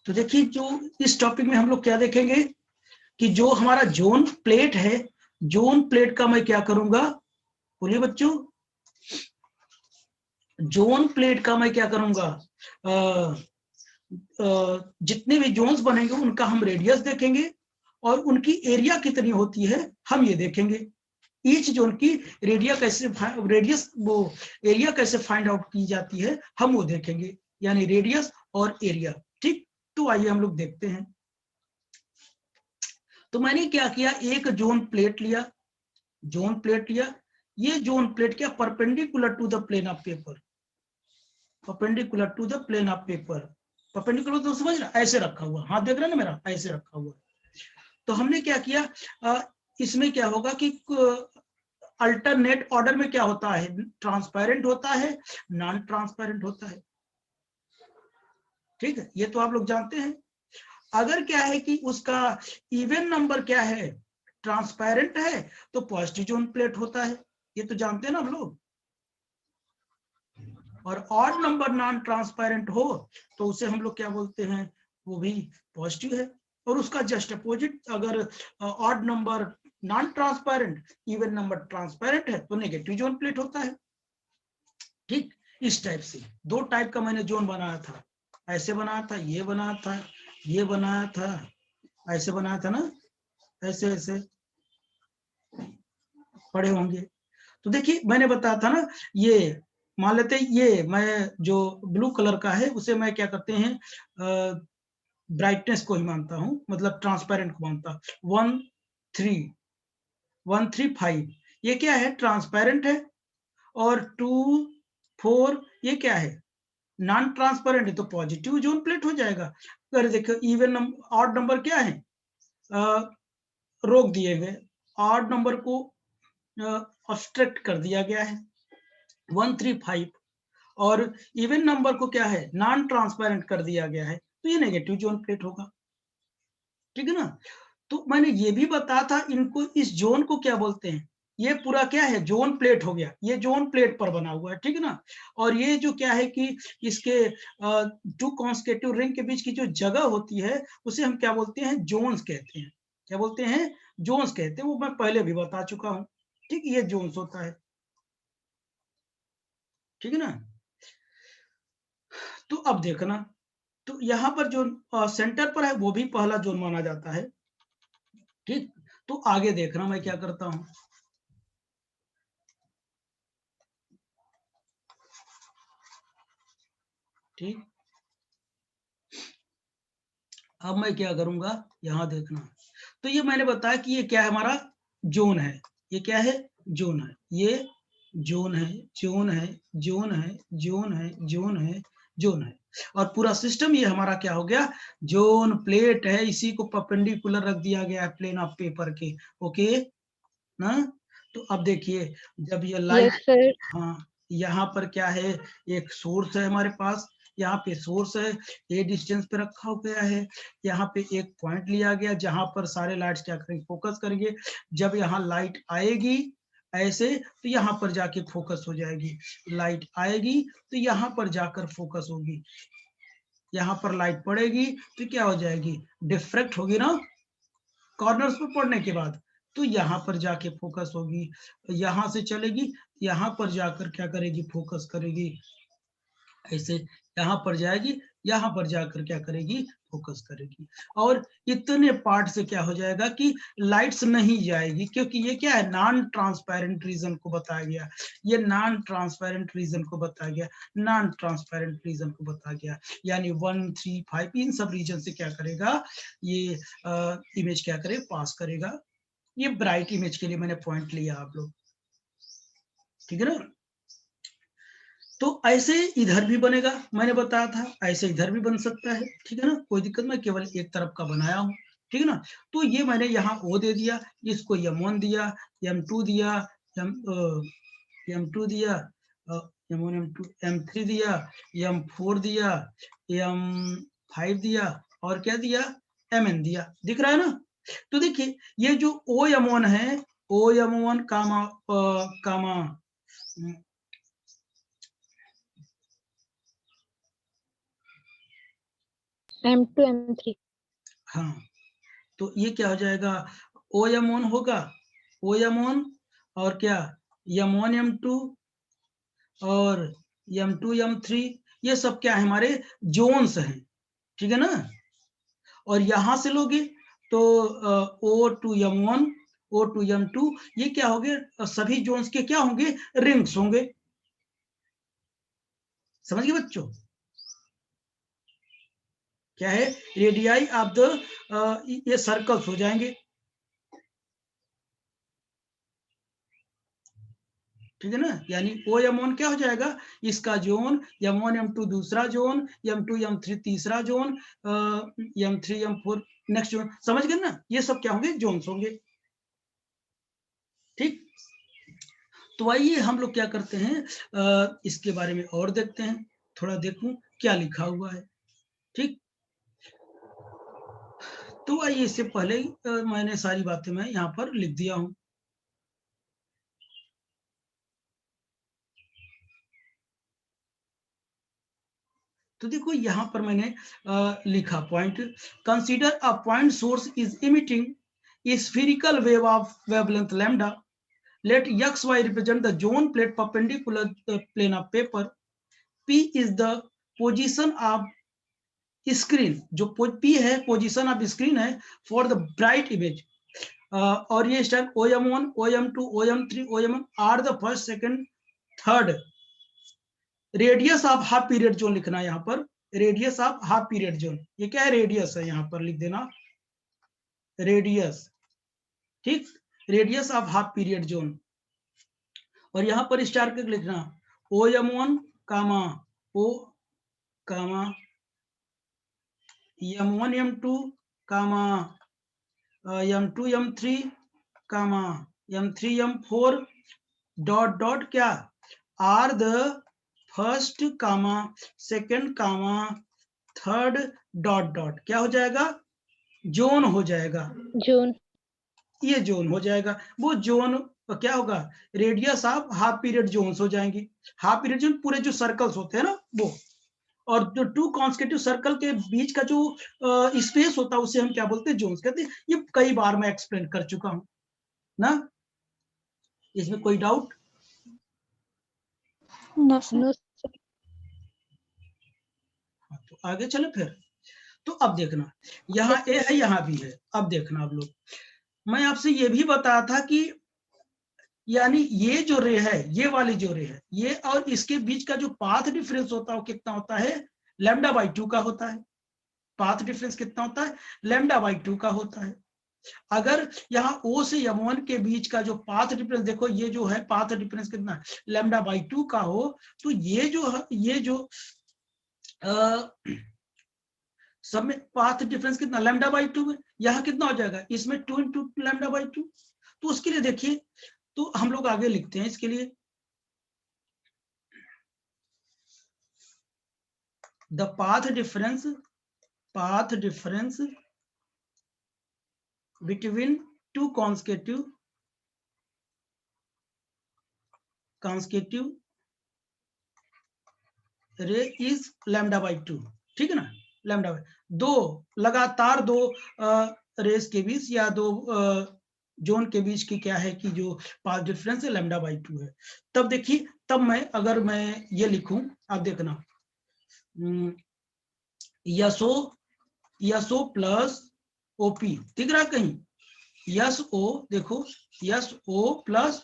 तो देखिए जो इस टॉपिक में हम लोग क्या देखेंगे कि जो हमारा जोन प्लेट है, जोन प्लेट का मैं क्या करूंगा, बोलिए बच्चों, जोन प्लेट का मैं क्या करूंगा, जितने भी जोन्स बनेंगे उनका हम रेडियस देखेंगे और उनकी एरिया कितनी होती है हम ये देखेंगे। ईच जोन की रेडियस वो एरिया कैसे फाइंड आउट की जाती है हम वो देखेंगे, यानी रेडियस और एरिया। ठीक, तो आइए हम लोग देखते हैं। तो मैंने क्या किया, एक जोन प्लेट लिया, जोन प्लेट लिया, ये जोन प्लेट क्या perpendicular to the plane of paper, perpendicular to the plane of paper, perpendicular तो समझ रहा, ऐसे रखा हुआ, हाथ देख रहे ना मेरा, ऐसे रखा हुआ। तो हमने क्या किया, इसमें क्या होगा कि अल्टरनेट ऑर्डर में क्या होता है, ट्रांसपेरेंट होता है, नॉन ट्रांसपेरेंट होता है। ठीक है, ये तो आप लोग जानते हैं। अगर क्या है कि उसका इवन नंबर क्या है, ट्रांसपेरेंट है, तो पॉजिटिव जोन प्लेट होता है, ये तो जानते हैं ना हम लोग। और ऑड नंबर नॉन ट्रांसपेरेंट हो तो उसे हम लोग क्या बोलते हैं, वो भी पॉजिटिव है। और उसका जस्ट अपोजिट, अगर odd number non transparent, even number transparent है तो नेगेटिव जोन प्लेट होता है। ठीक, इस टाइप से दो टाइप का मैंने जोन बनाया था, ऐसे बनाया था, ये बनाया था, ये बनाया था, ऐसे बनाया था ना, ऐसे ऐसे पढ़े होंगे। तो देखिए मैंने बताया था ना, ये मान लेते ये मैं जो ब्लू कलर का है उसे मैं क्या करते हैं, ब्राइटनेस को ही मानता हूं, मतलब ट्रांसपेरेंट को मानता। 1 3 ये क्या है, ट्रांसपेरेंट है। और 2 4 ये क्या है, नॉन ट्रांसपेरेंट है, तो पॉजिटिव जोन प्लेट हो जाएगा। अगर देखो इवन नंबर ऑड नंबर क्या है, रोक दिए गए, ऑड नंबर को ऑब्स्ट्रक्ट कर दिया गया है 1 3 5, और इवन नंबर को क्या है, नॉन ट्रांसपेरेंट कर दिया गया है, तो ये नेगेटिव जोन प्लेट होगा। ठीक है ना। तो मैंने ये भी बताया था, इनको इस जोन को क्या बोलते हैं, ये पूरा क्या है, जोन प्लेट हो गया, ये जोन प्लेट पर बना हुआ है। ठीक है ना। और ये जो क्या है कि इसके टू कॉन्सेक्यूटिव रिंग के बीच की जो जगह होती है उसे हम क्या बोलते हैं, जोन्स कहते हैं। क्या बोलते हैं, जोन्स कहते हैं, वो मैं पहले भी बता चुका हूं। ठीक, ये जोन्स होता है। ठीक है ना। तो अब देखना, तो यहाँ पर जो सेंटर पर है वो भी पहला जोन माना जाता है। ठीक, तो आगे देखना मैं क्या करता हूं। ठीक, अब मैं क्या करूंगा, यहां देखना। तो ये मैंने बताया कि ये क्या है, हमारा जोन है, ये क्या है, जोन है, ये जोन है, जोन है, जोन है, जोन है, जोन है, जोन है। और पूरा सिस्टम ये हमारा क्या हो गया, जोन प्लेट है, इसी को परपेंडिकुलर रख दिया गया है प्लेन ऑफ पेपर के। ओके ना। तो अब देखिए, जब ये लाइट, यस सर। हाँ, यहाँ पर क्या है, एक सोर्स है हमारे पास, यहाँ पे सोर्स है, ए डिस्टेंस पे रखा गया है, यहाँ पे एक पॉइंट लिया गया जहां पर सारे लाइट्स क्या करेंगे, फोकस करेंगे। जब यहाँ लाइट आएगी ऐसे, तो यहाँ पर जाके फोकस हो जाएगी, लाइट आएगी तो यहाँ पर जाकर फोकस होगी, यहाँ पर लाइट पड़ेगी तो क्या हो जाएगी, डिफ्रैक्ट होगी ना, कॉर्नर्स पर पड़ने के बाद, तो यहाँ पर जाके फोकस होगी, यहाँ से चलेगी, यहाँ पर जाकर क्या करेगी, फोकस करेगी, ऐसे यहाँ पर जाएगी, यहाँ पर जाकर क्या करेगी, फोकस करेगी। और इतने पार्ट से क्या हो जाएगा कि लाइट्स नहीं जाएगी, क्योंकि ये क्या है, नॉन ट्रांसपेरेंट रीजन को बताया गया, ये नॉन ट्रांसपेरेंट रीजन को बताया गया, नॉन ट्रांसपेरेंट रीजन को बताया गया, यानी 1 3 5 इन सब रीजन से क्या करेगा, ये इमेज क्या करेगा, पास करेगा। ये ब्राइट इमेज के लिए मैंने पॉइंट लिया आप लोग। ठीक है ना। तो ऐसे इधर भी बनेगा, मैंने बताया था, ऐसे इधर भी बन सकता है। ठीक है ना, कोई दिक्कत नहीं, केवल एक तरफ का बनाया हूं। ठीक है ना। तो ये मैंने यहाँ ओ दे दिया, इसको M1 दिया, M2 दिया, M2 दिया, M1 M2 M3 दिया, M4 दिया, M5 दिया, और क्या दिया, Mn दिया। दिख रहा है ना। तो देखिए ये जो OM1 है, OM1 कामा कामा M2 M3। हाँ, तो ये क्या हो जाएगा, O M1 होगा, O M1 और क्या M1 M2 और M2 M3, ये सब क्या है हमारे जोन्स हैं, ठीक है ना। और यहां से लोगे तो O2 M1 O2 M2 ये क्या हो गए, सभी जोन्स के क्या होंगे, रिंग्स होंगे। समझ गए बच्चों, क्या है, रेडियाई ऑफ द ये सर्कल्स हो जाएंगे, ठीक है ना। यानी O M1 क्या हो जाएगा, इसका जोन, M1 M2 दूसरा जोन, M2 M3 तीसरा zone, M3 M4 next zone. समझ गए ना, ये सब क्या होंगे, जोन्स होंगे, ठीक। तो आइए हम लोग क्या करते हैं, इसके बारे में और देखते हैं, थोड़ा देखूं क्या लिखा हुआ है, ठीक। तो आइए, इससे पहले मैंने सारी बातें मैं यहाँ पर लिख दिया हूं। तो देखो यहाँ पर मैंने लिखा point, consider a point source is emitting spherical wave of wavelength lambda. Let xy represent the zone plate perpendicular the plane of paper. P is the position of screen, जो P है position of screen है for the bright image. और ये step OM1 OM2 OM3 OM1 are the first second third. Radius of half period zone लिखना है यहाँ पर, radius of half period zone, ये क्या है, रेडियस है, यहाँ पर लिख देना रेडियस, ठीक, radius of half period zone. और यहाँ पर स्टार के लिखना OM1 comma O comma M1 M2 comma M2 M3 comma M3 M4 dot dot क्या are the first comma second comma third dot dot, क्या हो जाएगा, जोन हो जाएगा, जोन, ये जोन हो जाएगा। वो जोन क्या होगा, radius of half period zones हो जाएंगे। हाफ पीरियड जोन पूरे जो सर्कल्स होते हैं ना वो, और जो टू कॉन्सेक्यूटिव सर्कल के बीच का जो स्पेस होता है उसे हम क्या बोलते हैं, जोन्स कहते हैं। ये कई बार मैं एक्सप्लेन कर चुका हूं ना, इसमें कोई डाउट? नो। तो आगे चले फिर। तो अब देखना, यहाँ ए है यहाँ भी है, अब देखना आप लोग, मैं आपसे ये भी बताया था कि यानी ये जो रे है, ये वाली जो रे है, ये और इसके बीच का जो पाथ डिफरेंस होता है वो कितना होता है, λ/2 का होता है। पाथ डिफरेंस कितना होता है, λ/2 का होता है। अगर यहाँ O से M1 के बीच का जो पाथ डिफरेंस, देखो ये जो है पाथ डिफरेंस कितना है, λ/2 का हो, तो ये जो सब में पाथ डिफरेंस कितना, λ/2 में, यहाँ कितना हो जाएगा, इसमें 2 × λ/2। तो उसके लिए देखिए, तो हम लोग आगे लिखते हैं इसके लिए, the path difference between two consecutive रे इज λ/2, ठीक है ना, λ/2, दो लगातार दो रेस के बीच या दो जोन के बीच की क्या है कि जो पाथ डिफरेंस है λ/2 है। तब देखिए, तब अगर मैं ये लिखूं, आप देखना, SO प्लस OP दिख रहा कहीं, SO देखो, SO प्लस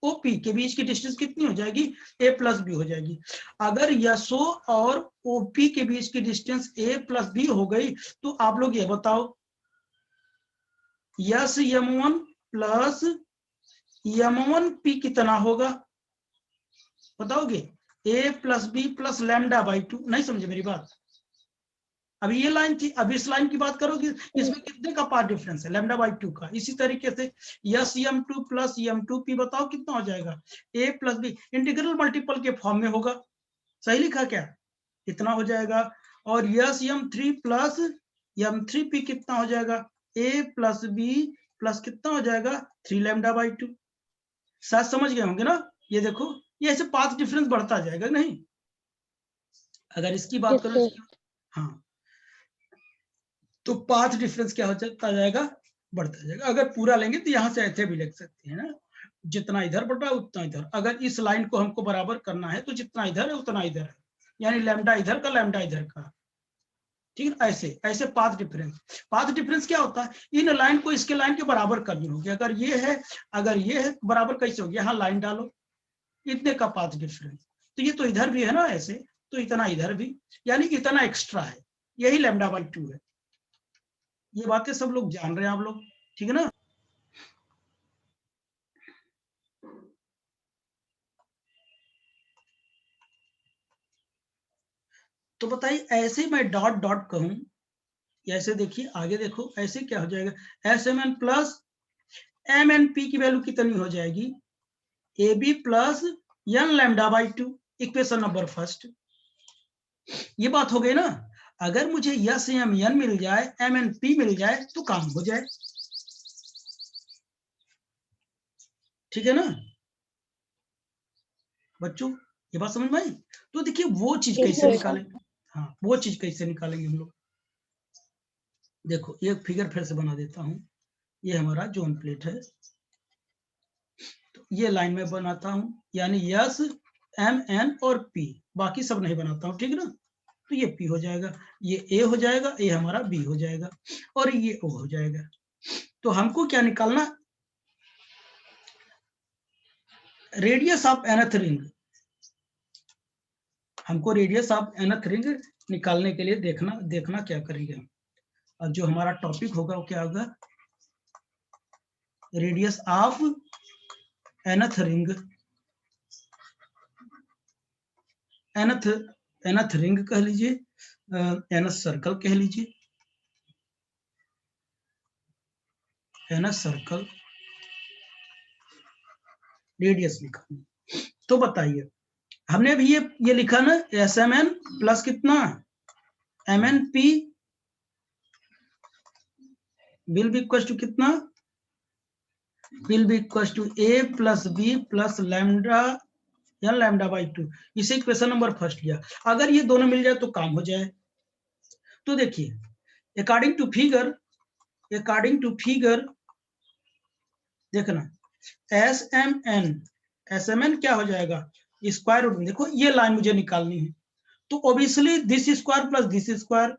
OP के बीच की डिस्टेंस कितनी हो जाएगी, A + B हो जाएगी। अगर SO और OP के बीच की डिस्टेंस A + B हो गई, तो आप लोग ये बताओ, SM1 प्लस M1P कितना होगा, बताओगे, A + B + λ/2। नहीं समझे मेरी बात, अभी ये लाइन थी, अभी इस लाइन की बात करोगे, इसमें कितने का पाथ डिफरेंस है, λ/2 का। इसी तरीके से SM2 + M2P बताओ कितना हो जाएगा, A + B, इंटीग्रल मल्टीपल के फॉर्म में होगा, सही लिखा क्या, इतना हो जाएगा। और SM3 + M3P कितना हो जाएगा, A + B + कितना हो जाएगा, 3 λ/2। शायद समझ गए होंगे ना, ये देखो, ये ऐसे पाथ डिफरेंस बढ़ता जाएगा नहीं। अगर इसकी बात करो, हाँ, तो पाथ डिफरेंस क्या होता जाएगा, बढ़ता जाएगा। अगर पूरा लेंगे तो यहाँ से ऐसे भी लिख सकते हैं ना, जितना इधर बढ़ रहा है उतना इधर। अगर इस लाइन को हमको बराबर करना है तो जितना इधर है उतना इधर है, यानी लैम्डा इधर का लैम्डा इधर का, ठीक है। ऐसे ऐसे पाथ डिफरेंस क्या होता है, इन लाइन को इसके लाइन के बराबर करनी होगी। अगर ये है बराबर कैसे होगी, यहाँ लाइन डालो, इतने का पाथ डिफरेंस। तो ये तो इधर भी है ना ऐसे, तो इतना इधर भी, यानी इतना एक्स्ट्रा है, यही λ/2 है। ये बातें सब लोग जान रहे हैं आप लोग, ठीक है ना। तो बताइए, ऐसे मैं डॉट डॉट कहूं, ऐसे देखिए आगे देखो, ऐसे क्या हो जाएगा, SMN प्लस MNP की वैल्यू कितनी हो जाएगी, AB plus n λ/2, equation number first. ये बात हो गई ना। अगर मुझे SMN मिल जाए, MNP मिल जाए तो काम हो जाए, ठीक है ना बच्चों, ये बात समझ में आई। तो देखिए वो चीज कैसे निकालेंगे, हाँ वो चीज कैसे निकालेंगे हम लोग। देखो ये फिगर फिर से बना देता हूँ, ये हमारा जोन प्लेट है, तो ये लाइन में बनाता हूँ, यानी S M N और P, बाकी सब नहीं बनाता हूँ, ठीक है ना। तो ये P हो जाएगा, ये A हो जाएगा, ये हमारा B हो जाएगा, और ये O हो जाएगा। तो हमको क्या निकालना, रेडियस ऑफ nth रिंग। हमको रेडियस ऑफ nth रिंग निकालने के लिए देखना क्या करेंगे हम। और जो हमारा टॉपिक होगा वो क्या होगा, radius of nth ring, nth ring कह लीजिए, nth सर्कल कह लीजिए, nth सर्कल रेडियस निकालनी। तो बताइए, हमने भी ये लिखा ना, SMN प्लस कितना MNP will be equal to कितना, will be equal to A plus B plus lambda या λ/2। इसे इक्वेशन नंबर फर्स्ट लिया। अगर ये दोनों मिल जाए तो काम हो जाए। तो देखिए अकॉर्डिंग टू फिगर देखना, SMN क्या हो जाएगा, स्क्वायर रूट। देखो ये लाइन मुझे निकालनी है, तो obviously this square plus this square,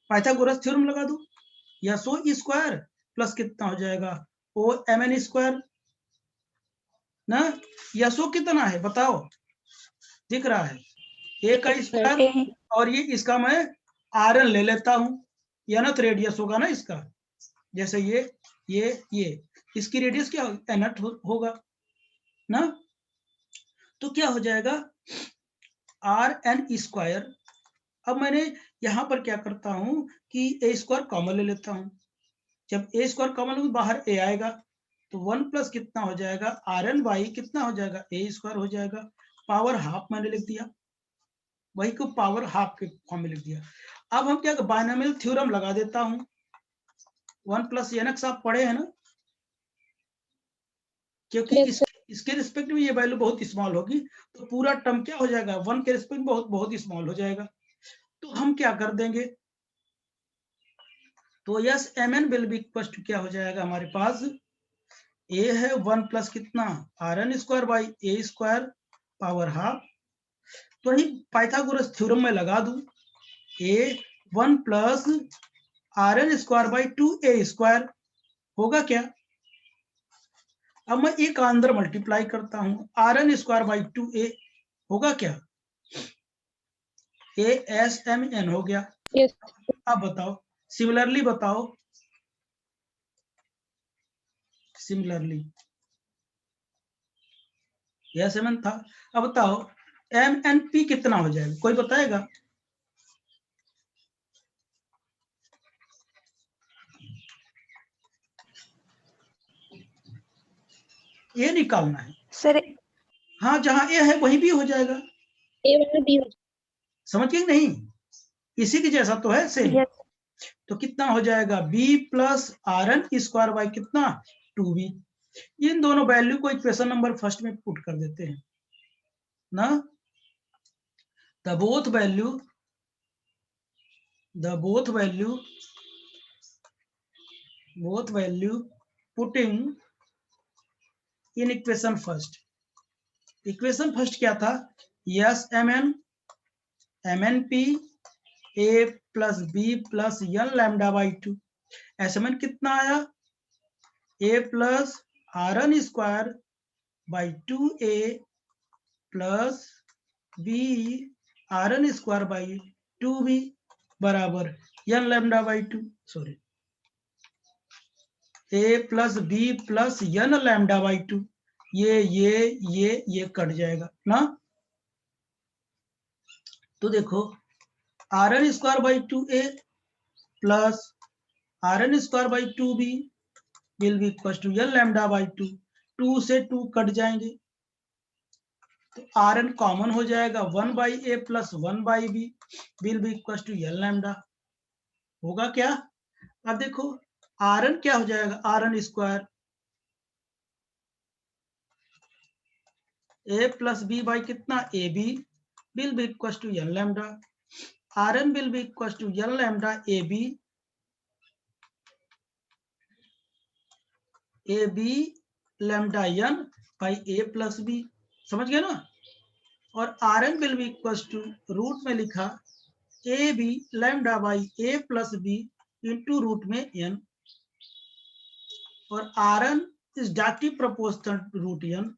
Pythagoras theorem लगा दो, या सो स्क्वायर प्लस कितना हो जाएगा, OMN स्क्वायर ना। या सो कितना है बताओ, दिख रहा है, A का स्क्वायर, और ये इसका मैं RN ले लेता हूं, nth रेडियस होगा ना इसका, जैसे ये इसकी रेडियस क्या nth होगा ना। तो क्या हो जाएगा RN स्क्वायर। अब मैंने यहां पर क्या करता हूं कि A स्क्वायर कॉमन ले लेता हूं, जब A स्क्वायर कॉमन हो बाहर A आएगा, तो 1 प्लस कितना हो जाएगा RN/, कितना हो जाएगा A स्क्वायर हो जाएगा, पावर हाफ मैंने लिख दिया, वही को पावर हाफ के फॉर्म में लिख दिया। अब हम क्या, बायनोमियल थ्योरम लगा देता हूं, 1 प्लस nx आप पढ़े हैं ना, क्योंकि इसके रिस्पेक्ट में ये वैल्यू बहुत स्मॉल होगी, तो पूरा टर्म क्या हो जाएगा, 1 के रिस्पेक्ट में बहुत स्मॉल हो जाएगा। तो हम क्या कर देंगे, तो yes MN will be equal to क्या हो जाएगा हमारे पास, A है 1 प्लस कितना RN square by A square power half. तो ही पाइथागोरस थ्योरम में लगा दूं, A 1 plus RN square by 2A square होगा क्या। अब मैं एक अंदर मल्टीप्लाई करता हूं, RN स्क्वायर बाई 2A होगा क्या, ASMN हो गया। yes. अब बताओ, सिमिलरली बताओ, सिमिलरली SMN था। अब बताओ MNP कितना हो जाएगा, कोई बताएगा। ये निकालना है सर, हाँ, जहां ए है वहीं भी हो जाएगा, A वाला B हो समझ गए नहीं, इसी की जैसा तो है सेम। yes. तो कितना हो जाएगा B plus RN square by कितना 2B। इन दोनों वैल्यू को इक्वेशन नंबर फर्स्ट में पुट कर देते हैं ना। The both value both value putting in equation first. Equation first क्या था? Yes mn p a plus b plus n lambda by 2. SMN कितना आया? a plus rn square by 2a plus b rn square by 2b बराबर n lambda by 2. Sorry, a plus b plus n lambda by 2. ये cut जाएगा ना. तो देखो rn square by 2a plus rn square by 2b will be equal to n lambda by 2. 2 से 2 cut जाएंगे तो rn common हो जाएगा. 1 by a plus 1 by b will be equal to n lambda. होगा क्या? अब देखो rn क्या हो जाएगा? rn square a plus b by कितना? ab will be equals to n lambda. rn will be equals to n lambda ab lambda n by a plus b. समझ गए ना? और rn will be equals to root में लिखा ab lambda by a plus b into root में n. और rn is directly proportional to root n.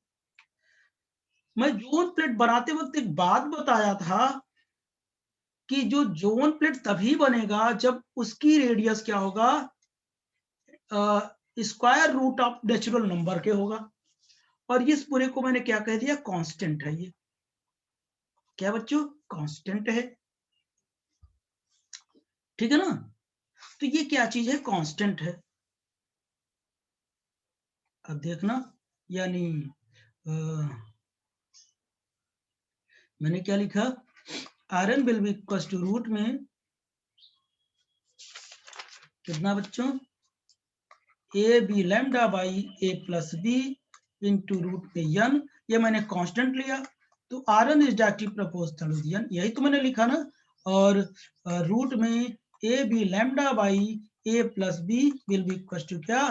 मैं zone plate बनाते वक्त एक बात बताया था कि जो जोन प्लेट तभी बनेगा जब उसकी रेडियस क्या होगा? Square root of natural number के होगा. और इस पूरे को मैंने क्या कह दिया? कांस्टेंट है. ये क्या बच्चों? कांस्टेंट है. ठीक है ना? तो ये क्या चीज है? कांस्टेंट है. अब देखना, यानी मैंने क्या लिखा? rn will be equal to root में कितना बच्चों? A B lambda by A plus B into root में n. ये मैंने कांस्टेंट लिया तो rn is directly proportional to n. यही तो मैंने लिखा ना. और रूट में A B lambda by A plus B will be equal to क्या?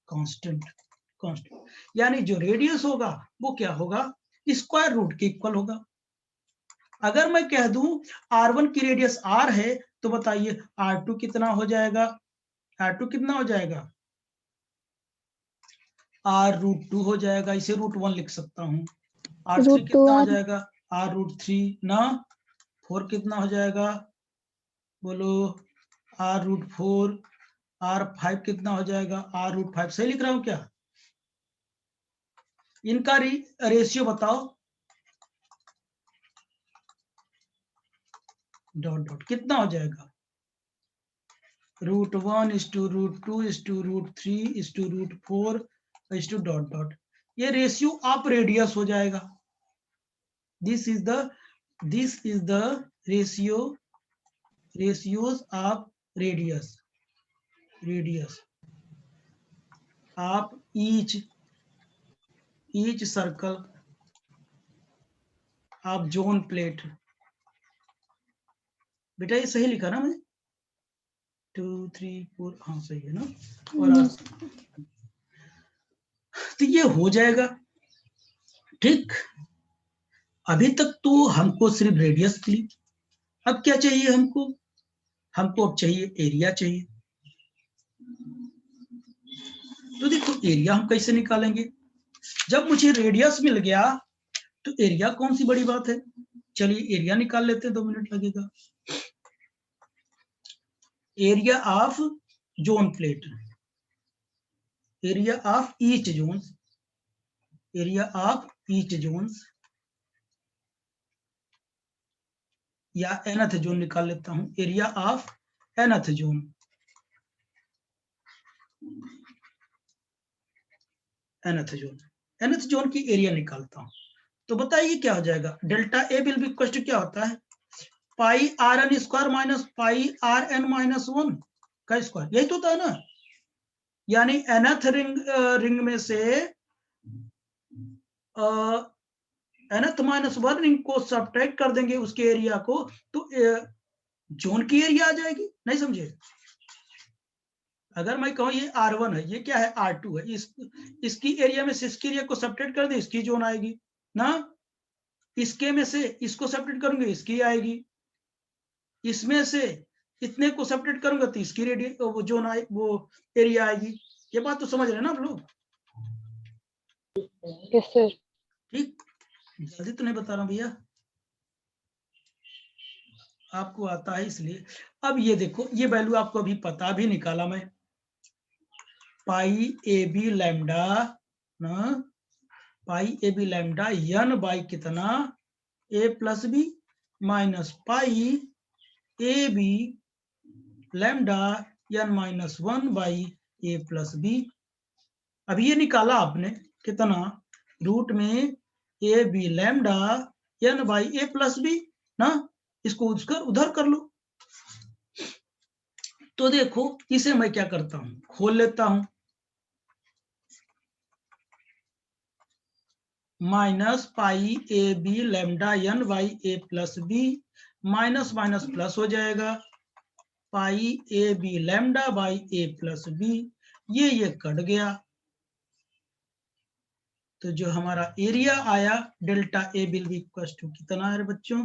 कांस्टेंट. कांस्टेंट यानी जो रेडियस होगा वो क्या होगा? स्क्वायर रूट के इक्वल होगा. अगर मैं कह दूं r1 की रेडियस r है तो बताइए r2 कितना हो जाएगा? r2 कितना हो जाएगा? r रूट 2 हो जाएगा. इसे रूट 1 लिख सकता हूं. r3 कितना हो जाएगा? r रूट 3 ना. 4 कितना हो जाएगा? बोलो r रूट 4. r5 कितना हो जाएगा? r root 5. सही लिख रहा हूं क्या? इनका रेशियो बताओ. डॉट डॉट कितना हो जाएगा? Root 1 is to root 2 is to root 3 is to root 4 is to dot dot. ये रेशियो ऑफ रेडियस हो जाएगा. This is the ratios of radius of each circle of zone plate. बेटा ये सही लिखा ना मैंने? 2 3 4. हाँ सही है ना. और तो ये हो जाएगा. ठीक. अभी तक तो हमको सिर्फ रेडियस थी. अब क्या चाहिए हमको? हमको अब चाहिए एरिया चाहिए. तो देखो एरिया हम कैसे निकालेंगे? जब मुझे रेडियस मिल गया तो एरिया कौन सी बड़ी बात है? चलिए एरिया निकाल लेते हैं. 2 मिनट लगेगा. Area of zone plate, area of each zones, area of each zones या nth जोन निकाल लेता हूं. Area of nth zone. nth zone की एरिया निकालता हूं. तो बताइए क्या हो जाएगा? Delta A will be equal to क्या होता है? Pi r n square minus pi r n minus 1 का स्क्वायर. यही तो होता है ना. यानी nth रिंग में से nth माइनस 1 रिंग को सब्ट्रैक्ट कर देंगे उसके एरिया को तो जोन की एरिया आ जाएगी. नहीं समझे? अगर मैं कहूँ ये R1 है, ये क्या है R2 है, इसकी एरिया में से इसकी एरिया को सब्ट्रैक्ट कर दे, इसकी जोन आएगी ना, इसके में से इसको सब्ट्रैक्ट करूंगे, इसकी आएगी, इसमें से इतने को सब्ट्रैक्ट करूंगा तो इसकी रेडियस वो जोन आए, वो एरिया आएगी। ये बात तो समझ रहे हैं ना आप लोग? Yes sir. ठीक, जल्दी तो नहीं बता रहा हूं भैया, आपको आता है इसलिए। अब ये देखो, ये वैल्यू आपको अभी पता भी निकाला मैं, पाई ए बी लैम्डा ना, pi A B lambda n by कितना a plus B minus pi A B lambda n minus 1 by a plus B. अब ये निकाला आपने कितना, रूट में A B lambda n by a plus B ना, इसको उधर कर लो। तो देखो इसे मैं क्या करता हूं, खोल लेता हूं, minus pi A B lambda n by a plus B, minus minus plus हो जाएगा, pi A B lambda by a plus B, ये कट गया, तो जो हमारा एरिया आया delta A will be equal to कितना है बच्चों,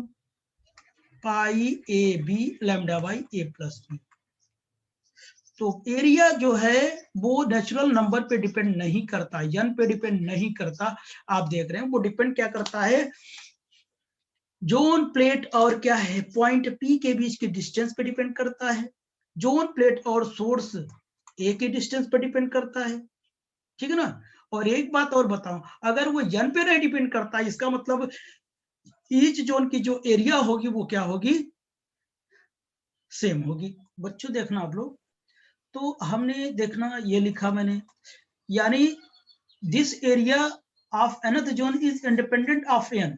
pi A B lambda by a plus B. तो एरिया जो है वो नेचुरल नंबर पे डिपेंड नहीं करता, n पे डिपेंड नहीं करता, आप देख रहे हैं वो डिपेंड क्या करता है, जोन प्लेट और क्या है पॉइंट P के बीच के डिस्टेंस पे डिपेंड करता है, जोन प्लेट और सोर्स A के डिस्टेंस पे डिपेंड करता है, ठीक है ना। और एक बात और बताऊं, अगर वो n पे नहीं डिपेंड करता, इसका मतलब ईच जोन की जो एरिया होगी वो क्या होगी, सेम होगी। बच्चों देखना आप लोग, तो हमने देखना ये लिखा मैंने, यानी this area of nth zone is independent of n,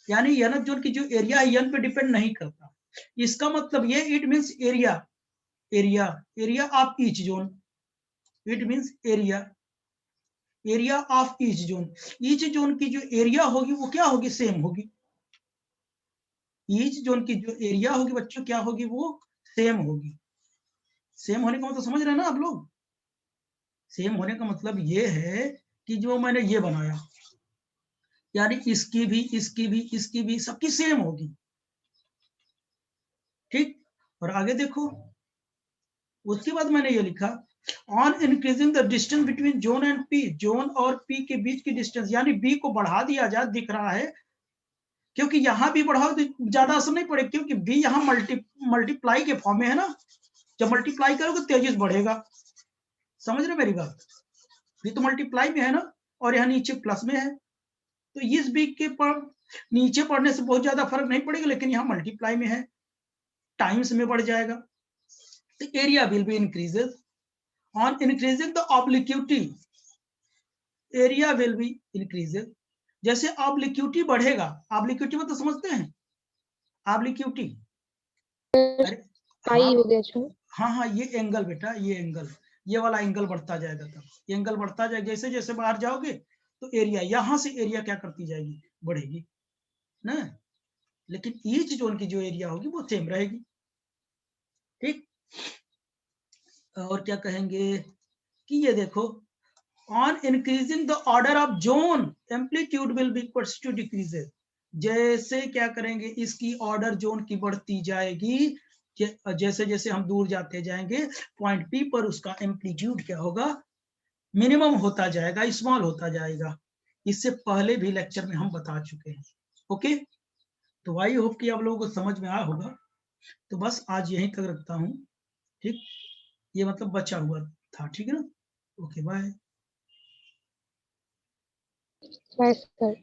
यानी nth जोन की जो एरिया है n पे डिपेंड नहीं करता, इसका मतलब ये it means area, area of each zone, it means area of each zone की जो एरिया होगी वो क्या होगी, सेम होगी, ईच जोन की जो एरिया होगी बच्चों क्या होगी, वो सेम होगी। सेम होने का मतलब समझ रहे हैं ना आप लोग, सेम होने का मतलब ये है कि जो मैंने ये बनाया, यानी इसकी भी सबकी सेम होगी, ठीक। और आगे देखो, उसके बाद मैंने ये लिखा, on increasing the distance between zone and P, zone और पी के बीच की डिस्टेंस, यानी बी को बढ़ा दिया जाए, दिख रहा है, क्योंकि यहां भी बढ़ाओ तो ज्यादा असर नहीं पड़ेगा, क्योंकि बी यहाँ मल्टीप्लाई के फॉर्म में है ना, जब मल्टीप्लाई करोगे तेजी से बढ़ेगा, समझ रहे मेरी बात, बी तो मल्टीप्लाई में है ना, और यहाँ नीचे प्लस में है, तो इस बी के पर नीचे पढ़ने से बहुत ज्यादा फर्क नहीं पड़ेगा, लेकिन यहाँ मल्टीप्लाई में है, टाइम्स में बढ़ जाएगा, तो area will be increases on increasing the obliquity, area will be increases, जैसे ऑब्लिक्विटी बढ़ेगा, ऑब्लिक्विटी मतलब समझते हैं ऑब्लिक्विटी, अरे पाई हाँ हो गया, हाँ ये एंगल बेटा, ये एंगल, ये वाला एंगल बढ़ता जाएगा, तब एंगल बढ़ता जाएगा, जैसे जैसे बाहर जाओगे तो एरिया, यहां से एरिया क्या करती जाएगी, बढ़ेगी ना, लेकिन ईच जोन की जो एरिया होगी वो सेम रहेगी, ठीक। और क्या कहेंगे कि ये देखो, on increasing the order of zone amplitude will be equals to decreases, जैसे क्या करेंगे, इसकी ऑर्डर जोन की बढ़ती जाएगी, जैसे जैसे हम दूर जाते जाएंगे पॉइंट पी पर उसका एम्पलीट्यूड क्या होगा, मिनिमम होता जाएगा, स्मॉल होता जाएगा, इससे पहले भी लेक्चर में हम बता चुके हैं, ओके। तो आई होप कि आप लोगों को समझ में आया होगा, तो बस आज यहीं तक रखता हूँ, ठीक, ये मतलब बचा हुआ था, ठीक है ना, ओके बाय। Bye sir.